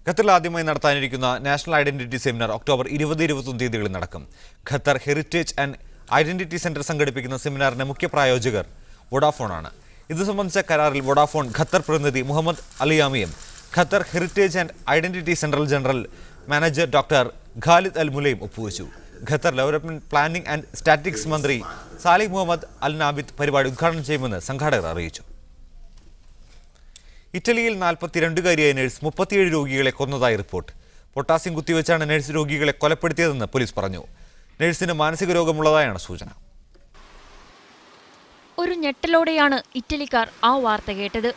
ഖത്തറിൽ ആദ്യമായി നടത്താനിരിക്കുന്ന national identity seminar October 20-21 തീയതികളിൽ നടക്കും. Qatar heritage and identity centre സംഘടിപ്പിക്കുന്ന സെമിനാറിന്റെ മുഖ്യ പ്രായോജകർ വോഡാഫോണാണ്. ഇത് സംബന്ധിച്ച കരാറിൽ വോഡാഫോൺ ഖത്തർ പ്രതിനിധി മുഹമ്മദ് അലിയാമിയും Qatar heritage and identity central general manager doctor Khalid Al മുലയും ഒപ്പുവെച്ചു. Qatar development planning and statistics മന്ത്രി സാലിഹ് മുഹമ്മദ് അൽ നാബിദ് പരിപാടി ഉദ്ഘാടനം ചെയ്യുമെന്ന് സംഘാടകർ അറിയിച്ചു. ഇറ്റലിയിൽ 42-കാരിയായ നഴ്സ് 37 രോഗികളെ കൊന്നതായി റിപ്പോർട്ട്. പൊട്ടാസ്യം കുത്തിവെച്ചാണ് നഴ്സ് രോഗികളെ കൊലപ്പെടുത്തിയതെന്ന് പോലീസ് പറഞ്ഞു. നഴ്സിന് മാനസിക രോഗമുള്ളതായാണ് സൂചന. ഒരു ഞെട്ടലോടെയാണ് ഇറ്റലിക്കാർ ആ വാർത്ത കേട്ടത്.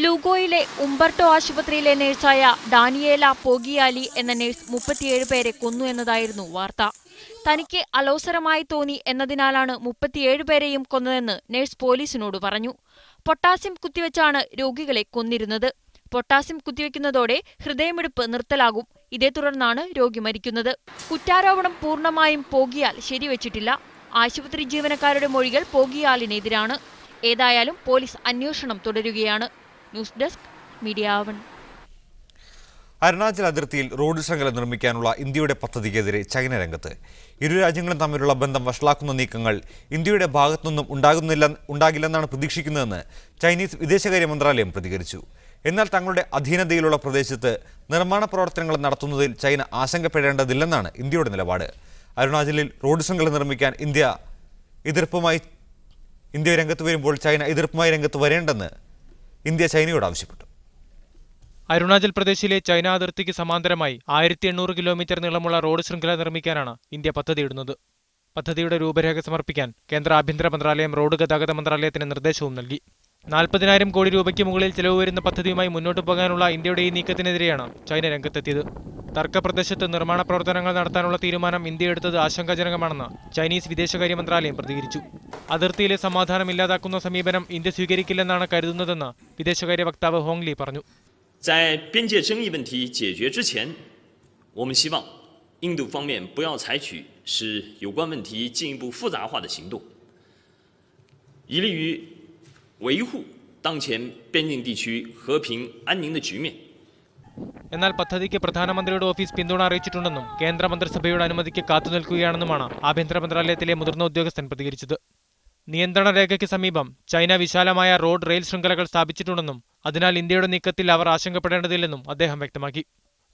ലൂഗോയിലെ ഉംബർട്ടോ ആശുപത്രിയിലെ നഴ്സായ ഡാനിയേല പോഗിയാലി എന്ന നഴ്സ് 37 പേരെ കൊന്നു എന്നതായിരുന്നു വാർത്ത. തനിക്ക് അലോസരമായി തോന്നി എന്നതിനാലാണ് 37 പേരെയും കൊന്നതെന്ന് നഴ്സ് പോലീസിനോട് പറഞ്ഞു. പൊട്ടാസ്യം കുത്തിവെച്ചാണ് രോഗികളെ കൊന്നിരുന്നത്. പൊട്ടാസ്യം കുത്തിവെക്കുന്നതോടെ ഹൃദയമിടിപ്പ് നിർത്തലാകും. ഇതേ തുടർന്നാണ് രോഗി മരിക്കുന്നത്. കുറ്റാരോപണം പൂർണ്ണമായും പോഗിയാൽ ശരിവെച്ചിട്ടില്ല. ആശുപത്രി ജീവനക്കാരുടെ മൊഴികൾ പോഗിയാലിനെതിരാണ്. ഏതായാലും പോലീസ് അന്വേഷണം തുടരുകയാണ്. News desk media 1. അരുണാചൽ അതിർത്തിയിൽ റോഡ് ശൃംഖല നിർമ്മിക്കാനുള്ള ഇന്ത്യയുടെ പദ്ധതിക്കെതിരെ ചൈന രംഗത്ത്. ഇരു രാജ്യങ്ങളും തമ്മിലുള്ള ബന്ധം വഷളാക്കുന്ന നീക്കങ്ങൾ ഇന്ത്യയുടെ ഭാഗത്തുനിന്നും ഉണ്ടാകില്ലെന്നാണ് പ്രതീക്ഷിക്കുന്നതെന്ന് ചൈനീസ് വിദേശകാര്യ മന്ത്രാലയം പ്രതികരിച്ചു. എന്നാൽ തങ്ങളുടെ അധീനതയിലുള്ള പ്രദേശത്ത് നിർമ്മാണ പ്രവർത്തനങ്ങൾ നടത്തുന്നതിൽ ചൈന ആശങ്കപ്പെടേണ്ടതില്ലെന്നാണ് ഇന്ത്യയുടെ നിലപാട്. അരുണാചലിൽ റോഡ് ശൃംഖല നിർമ്മിക്കാൻ ഇന്ത്യ രംഗത്ത് വരുമ്പോൾ ചൈന എതിർപ്പുമായി രംഗത്ത് വരേണ്ടെന്ന് ഇന്ത്യ ചൈനയോട് ആവശ്യപ്പെട്ടു. അരുണാചൽ പ്രദേശിലെ ചൈന അതിർത്തിക്ക് സമാന്തരമായി 1800 കിലോമീറ്റർ നീളമുള്ള റോഡ് ശൃംഖല നിർമ്മിക്കാനാണ് ഇന്ത്യ പദ്ധതിയിടുന്നത്. പദ്ധതിയുടെ രൂപരേഖ സമർപ്പിക്കാൻ കേന്ദ്ര ആഭ്യന്തര മന്ത്രാലയം റോഡ് ഗതാഗത മന്ത്രാലയത്തിന് നിർദ്ദേശവും നൽകി. 40,000 കോടി രൂപയ്ക്ക് മുകളിൽ ചെലവ് വരുന്ന പദ്ധതിയുമായി മുന്നോട്ടു പോകാനുള്ള ഇന്ത്യയുടെ ഈ നീക്കത്തിനെതിരെയാണ് ചൈന രംഗത്തെത്തിയത്. തർക്കപ്രദേശത്ത് നിർമ്മാണ പ്രവർത്തനങ്ങൾ നടത്താനുള്ള തീരുമാനം ഇന്ത്യ എടുത്തത് ആശങ്കാജനകമാണെന്ന് ചൈനീസ് വിദേശകാര്യ മന്ത്രാലയം പ്രതികരിച്ചു. അതിർത്തിയിലെ സമാധാനം ഇല്ലാതാക്കുന്ന സമീപനം ഇന്ത്യ സ്വീകരിക്കില്ലെന്നാണ് കരുതുന്നതെന്ന് വിദേശകാര്യ വക്താവ് ഹോങ്ലി പറഞ്ഞു. 在边界争议问题解决之前，我们希望印度方面不要采取使有关问题进一步复杂化的行动，以利于维护当前边境地区和平安宁的局面。എന്നാൽ പദ്ധതിക്ക് പ്രധാനമന്ത്രിയുടെ ഓഫീസ് പിന്തുണ അറിയിച്ചിട്ടുണ്ടെന്നും കേന്ദ്രമന്ത്രിസഭയുടെ അനുമതിക്ക് കാത്തുനിൽക്കുകയാണെന്നുമാണ് ആഭ്യന്തര മന്ത്രാലയത്തിലെ മുതിർന്ന ഉദ്യോഗസ്ഥൻ പ്രതികരിച്ചത്. നിയന്ത്രണ രേഖയ്ക്ക് സമീപം ചൈന വിശാലമായ റോഡ് റെയിൽ ശൃംഖലകൾ സ്ഥാപിച്ചിട്ടുണ്ടെന്നും അതിനാൽ ഇന്ത്യയുടെ നീക്കത്തിൽ അവർ ആശങ്കപ്പെടേണ്ടതില്ലെന്നും അദ്ദേഹം വ്യക്തമാക്കി.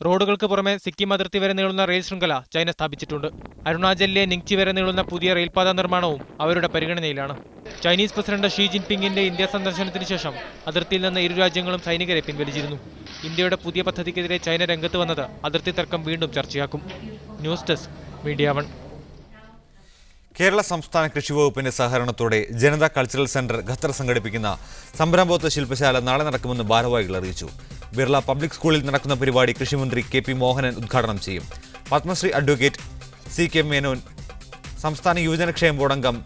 റോഡുകൾക്ക് പുറമെ സിക്കിം അതിർത്തി വരെ നീളുന്ന റെയിൽ ശൃംഖല ചൈന സ്ഥാപിച്ചിട്ടുണ്ട്. അരുണാചലിലെ നിങ്ചി വരെ നീളുന്ന പുതിയ റെയിൽപാത നിർമ്മാണവും അവരുടെ പരിഗണനയിലാണ്. ചൈനീസ് പ്രസിഡന്റ് ഷീ ജിൻപിങ്ങിന്റെ ഇന്ത്യ സന്ദർശനത്തിന് ശേഷം അതിർത്തിയിൽ നിന്ന് ഇരു രാജ്യങ്ങളും സൈനികരെ പിൻവലിച്ചിരുന്നു. ഇന്ത്യയുടെ പുതിയ പദ്ധതിക്കെതിരെ ചൈന രംഗത്ത് വന്നത് അതിർത്തി തർക്കം വീണ്ടും ചർച്ചയാക്കും. News desk media 1. കേരള സംസ്ഥാന കൃഷി വകുപ്പിന്റെ സഹകരണത്തോടെ ജനതാ കൾച്ചറൽ സെന്റർ ഖത്തർ സംഘടിപ്പിക്കുന്ന സംരംഭോത്സവ ശില്പശാല നാളെ നടക്കുമെന്ന് ഭാരവാഹികൾ അറിയിച്ചു. ബിർള പബ്ലിക് സ്കൂളിൽ നടക്കുന്ന പരിപാടി കൃഷിമന്ത്രി KP മോഹനൻ ഉദ്ഘാടനം ചെയ്യും. പത്മശ്രീ അഡ്വക്കേറ്റ് CK മേനോൻ, സംസ്ഥാന യുവജനക്ഷേമ ബോർഡ് അംഗം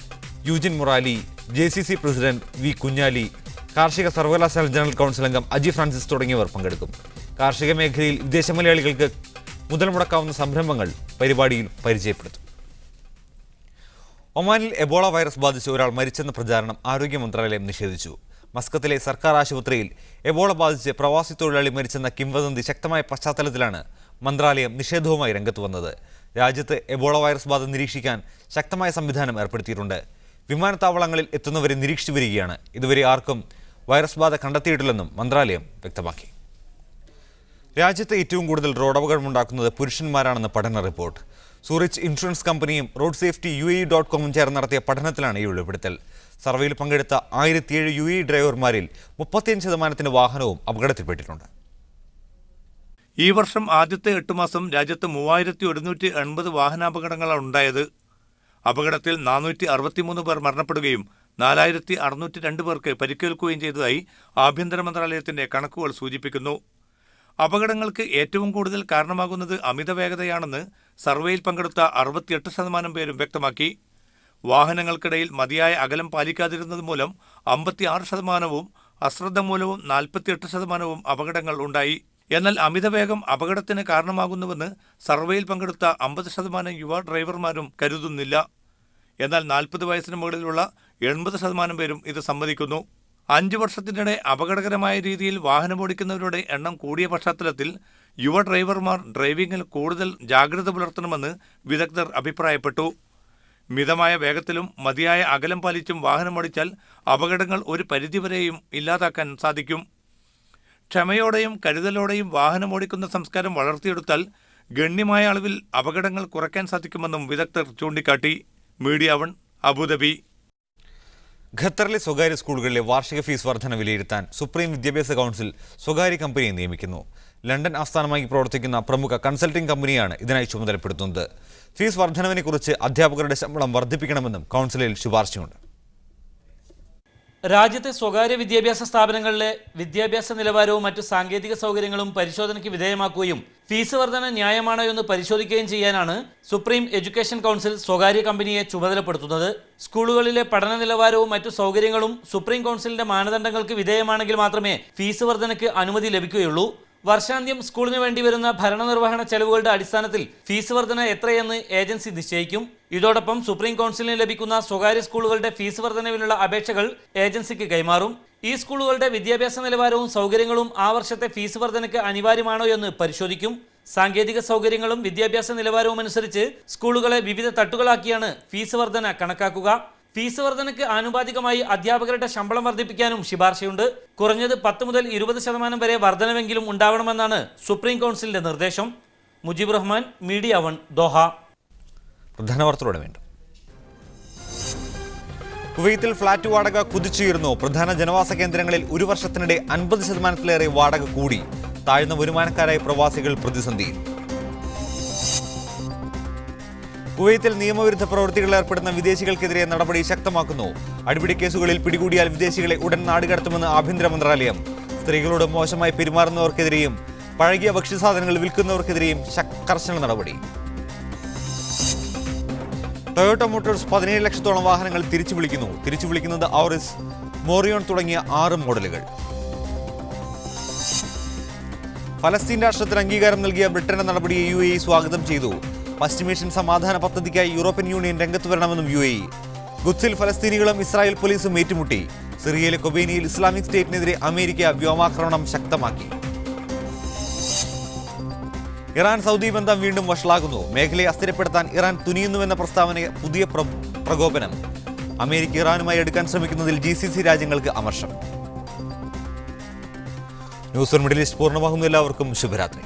യൂജിൻ മൊറാലി, JCC പ്രസിഡന്റ് V കുഞ്ഞാലി, കാർഷിക സർവകലാശാല ജനറൽ കൗൺസിൽ അംഗം അജി ഫ്രാൻസിസ് തുടങ്ങിയവർ പങ്കെടുക്കും. കാർഷിക മേഖലയിൽ വിദേശ മലയാളികൾക്ക് മുതൽ മുടക്കാവുന്ന സംരംഭങ്ങൾ പരിപാടിയിൽ പരിചയപ്പെടുത്തും. ഒമാനിൽ എബോള വൈറസ് ബാധിച്ച് ഒരാൾ മരിച്ചെന്ന പ്രചാരണം ആരോഗ്യ മന്ത്രാലയം നിഷേധിച്ചു. മസ്കത്തിലെ സർക്കാർ ആശുപത്രിയിൽ എബോള ബാധിച്ച് പ്രവാസി തൊഴിലാളി മരിച്ചെന്ന കിംവദന്തി ശക്തമായ പശ്ചാത്തലത്തിലാണ് മന്ത്രാലയം നിഷേധവുമായി രംഗത്ത് വന്നത്. രാജ്യത്ത് എബോള വൈറസ് ബാധ നിരീക്ഷിക്കാൻ ശക്തമായ സംവിധാനം ഏർപ്പെടുത്തിയിട്ടുണ്ട്. വിമാനത്താവളങ്ങളിൽ എത്തുന്നവരെ നിരീക്ഷിച്ചു വരികയാണ്. ഇതുവരെ ആർക്കും വൈറസ് ബാധ കണ്ടെത്തിയിട്ടില്ലെന്നും മന്ത്രാലയം വ്യക്തമാക്കി. രാജ്യത്ത് ഏറ്റവും കൂടുതൽ റോഡ് അപകടമുണ്ടാക്കുന്നത് പുരുഷന്മാരാണെന്ന് പഠന റിപ്പോർട്ട്. സൂറിച്ച് ഇൻഷുറൻസ് കമ്പനിയും റോഡ് സേഫ്റ്റി UAE.com ചേർന്ന് നടത്തിയ പഠനത്തിലാണ് ഈ വെളിപ്പെടുത്തൽ. സർവേയിൽ പങ്കെടുത്ത 1007 UAE ഡ്രൈവർമാരിൽ 35% വാഹനവും അപകടത്തിൽപ്പെട്ടിട്ടുണ്ട്. ഈ വർഷം ആദ്യത്തെ 8 മാസം രാജ്യത്ത് 3180 വാഹനാപകടങ്ങളാണ് ഉണ്ടായത്. അപകടത്തിൽ 463 പേർ മരണപ്പെടുകയും 4602 പേർക്ക് പരിക്കേൽക്കുകയും ചെയ്തതായി ആഭ്യന്തര മന്ത്രാലയത്തിന്റെ കണക്കുകൾ സൂചിപ്പിക്കുന്നു. അപകടങ്ങൾക്ക് ഏറ്റവും കൂടുതൽ കാരണമാകുന്നത് അമിത വേഗതയാണെന്ന് സർവേയിൽ പങ്കെടുത്ത 68% പേരും വ്യക്തമാക്കി. വാഹനങ്ങൾക്കിടയിൽ മതിയായ അകലം പാലിക്കാതിരുന്നത് മൂലം 56%, അശ്രദ്ധ മൂലവും 48% അപകടങ്ങൾ ഉണ്ടായി. എന്നാൽ അമിതവേഗം അപകടത്തിന് കാരണമാകുന്നുവെന്ന് സർവേയിൽ പങ്കെടുത്ത 50% യുവ ഡ്രൈവർമാരും കരുതുന്നില്ല. എന്നാൽ 40 വയസ്സിന് മുകളിലുള്ള 80% പേരും ഇത് സമ്മതിക്കുന്നു. 5 വർഷത്തിനിടെ അപകടകരമായ രീതിയിൽ വാഹനമോടിക്കുന്നവരുടെ എണ്ണം കൂടിയ പശ്ചാത്തലത്തിൽ യുവ ഡ്രൈവർമാർ ഡ്രൈവിംഗിൽ കൂടുതൽ ജാഗ്രത പുലർത്തണമെന്ന് വിദഗ്ധർ അഭിപ്രായപ്പെട്ടു. മിതമായ വേഗത്തിലും മതിയായ അകലം പാലിച്ചും വാഹനമോടിച്ചാൽ അപകടങ്ങൾ ഒരു പരിധിവരെയും ഇല്ലാതാക്കാൻ സാധിക്കും. ക്ഷമയോടെയും കരുതലോടെയും വാഹനമോടിക്കുന്ന സംസ്കാരം വളർത്തിയെടുത്താൽ ഗണ്യമായ അളവിൽ അപകടങ്ങൾ കുറയ്ക്കാൻ സാധിക്കുമെന്നും വിദഗ്ധർ ചൂണ്ടിക്കാട്ടി. Media 1 Abu Dhabi. ഖത്തറിലെ സ്വകാര്യ സ്കൂളുകളിലെ വാർഷിക ഫീസ് വർധന വിലയിരുത്താൻ സുപ്രീം വിദ്യാഭ്യാസ കൗൺസിൽ സ്വകാര്യ കമ്പനിയെ നിയമിക്കുന്നു. ലണ്ടൻ ആസ്ഥാനമായി പ്രവർത്തിക്കുന്ന പ്രമുഖ കൺസൾട്ടിംഗ് കമ്പനിയാണ് ഇതിനായി ചുമതലപ്പെടുത്തുന്നത്. ഫീസ് വർധനവിനെക്കുറിച്ച് അധ്യാപകരുടെ ശമ്പളം വർദ്ധിപ്പിക്കണമെന്നും കൗൺസിലിൽ ശുപാർശയുണ്ട്. രാജ്യത്തെ സ്വകാര്യ വിദ്യാഭ്യാസ സ്ഥാപനങ്ങളിലെ വിദ്യാഭ്യാസ നിലവാരവും മറ്റു സാങ്കേതിക സൗകര്യങ്ങളും പരിശോധനയ്ക്ക് വിധേയമാക്കുകയും ഫീസ് വർധന ന്യായമാണോ എന്ന് പരിശോധിക്കുകയും ചെയ്യാനാണ് സുപ്രീം എഡ്യൂക്കേഷൻ കൗൺസിൽ സ്വകാര്യ കമ്പനിയെ ചുമതലപ്പെടുത്തുന്നത്. സ്കൂളുകളിലെ പഠന നിലവാരവും മറ്റു സൗകര്യങ്ങളും സുപ്രീം കൗൺസിലിന്റെ മാനദണ്ഡങ്ങൾക്ക് വിധേയമാണെങ്കിൽ മാത്രമേ ഫീസ് വർധനയ്ക്ക് അനുമതി ലഭിക്കുകയുള്ളൂ. വർഷാന്ത്യം സ്കൂളിന് വേണ്ടി വരുന്ന ഭരണനിർവഹണ ചെലവുകളുടെ അടിസ്ഥാനത്തിൽ ഫീസ് വർധന എത്രയെന്ന് ഏജൻസി നിശ്ചയിക്കും. ഇതോടൊപ്പം സുപ്രീം കൗൺസിലിന് ലഭിക്കുന്ന സ്വകാര്യ സ്കൂളുകളുടെ ഫീസ് വർധനവിനുള്ള അപേക്ഷകൾ ഏജൻസിക്ക് കൈമാറും. ഈ സ്കൂളുകളുടെ വിദ്യാഭ്യാസ നിലവാരവും സൗകര്യങ്ങളും ആ വർഷത്തെ ഫീസ് വർധനയ്ക്ക് അനിവാര്യമാണോ എന്ന് പരിശോധിക്കും. സാങ്കേതിക സൗകര്യങ്ങളും വിദ്യാഭ്യാസ നിലവാരവും അനുസരിച്ച് സ്കൂളുകളെ വിവിധ തട്ടുകളാക്കിയാണ് ഫീസ് വർധന കണക്കാക്കുക. ഫീസ് വർധനയ്ക്ക് ആനുപാതികമായി അധ്യാപകരുടെ ശമ്പളം വർദ്ധിപ്പിക്കാനും ശുപാർശയുണ്ട്. കുറഞ്ഞത് 10 മുതൽ 20% വരെ വർധനവെങ്കിലും ഉണ്ടാവണമെന്നാണ് സുപ്രീം കൗൺസിലിന്റെ നിർദ്ദേശം. Mujeeb Rahman, media 1, Doha. പ്രധാന വാർത്തകളോടെ വീണ്ടും. കുവൈത്തിൽ ഫ്ളാറ്റ് വാടക കുതിച്ചുയർന്നു. പ്രധാന ജനവാസ കേന്ദ്രങ്ങളിൽ ഒരു വർഷത്തിനിടെ 50%-ലേറെ വാടക കൂടി. താഴ്ന്ന വരുമാനക്കാരായ പ്രവാസികൾ പ്രതിസന്ധിയിൽ. കുവൈത്തിൽ നിയമവിരുദ്ധ പ്രവൃത്തികളിൽ ഏർപ്പെടുന്ന വിദേശികൾക്കെതിരെ നടപടി ശക്തമാക്കുന്നു. അടിപിടി കേസുകളിൽ പിടികൂടിയാൽ വിദേശികളെ ഉടൻ നാടുകടത്തുമെന്ന് ആഭ്യന്തര മന്ത്രാലയം. സ്ത്രീകളോട് മോശമായി പെരുമാറുന്നവർക്കെതിരെയും പഴകിയ ഭക്ഷ്യസാധനങ്ങൾ വിൽക്കുന്നവർക്കെതിരെയും കർശന നടപടി. ടൊയോട്ട മോട്ടോഴ്സ് 17 ലക്ഷത്തോളം വാഹനങ്ങൾ തിരിച്ചു വിളിക്കുന്നത് ഔറിസ്, മോറിയോൺ തുടങ്ങിയ 6 മോഡലുകൾ. ഫലസ്തീൻ രാഷ്ട്രത്തിന് അംഗീകാരം നൽകിയ ബ്രിട്ടന്റെ നടപടിയെ UAE സ്വാഗതം ചെയ്തു. പശ്ചിമേഷ്യൻ സമാധാന പദ്ധതിക്കായി യൂറോപ്യൻ യൂണിയൻ രംഗത്ത് വരണമെന്നും UAE. ഖുദ്സിൽ ഫലസ്തീനികളും ഇസ്രായേൽ പോലീസും ഏറ്റുമുട്ടി. സിറിയയിലെ കൊബേനിയിൽ ഇസ്ലാമിക് സ്റ്റേറ്റിനെതിരെ അമേരിക്ക വ്യോമാക്രമണം ശക്തമാക്കി. ഇറാൻ സൗദി ബന്ധം വീണ്ടും വഷളാകുന്നു. മേഖലയെ അസ്ഥിരപ്പെടുത്താൻ ഇറാൻ തുനിയുന്നുവെന്ന പ്രസ്താവന പുതിയ പ്രകോപനം. അമേരിക്ക ഇറാനുമായി എടുക്കാൻ ശ്രമിക്കുന്നതിൽ GCC രാജ്യങ്ങൾക്ക് അമർഷം. ന്യൂസ് മിഡിൽ ഈസ്റ്റ് പൂർണ്ണമാകുന്നു. എല്ലാവർക്കും ശുഭരാത്രി.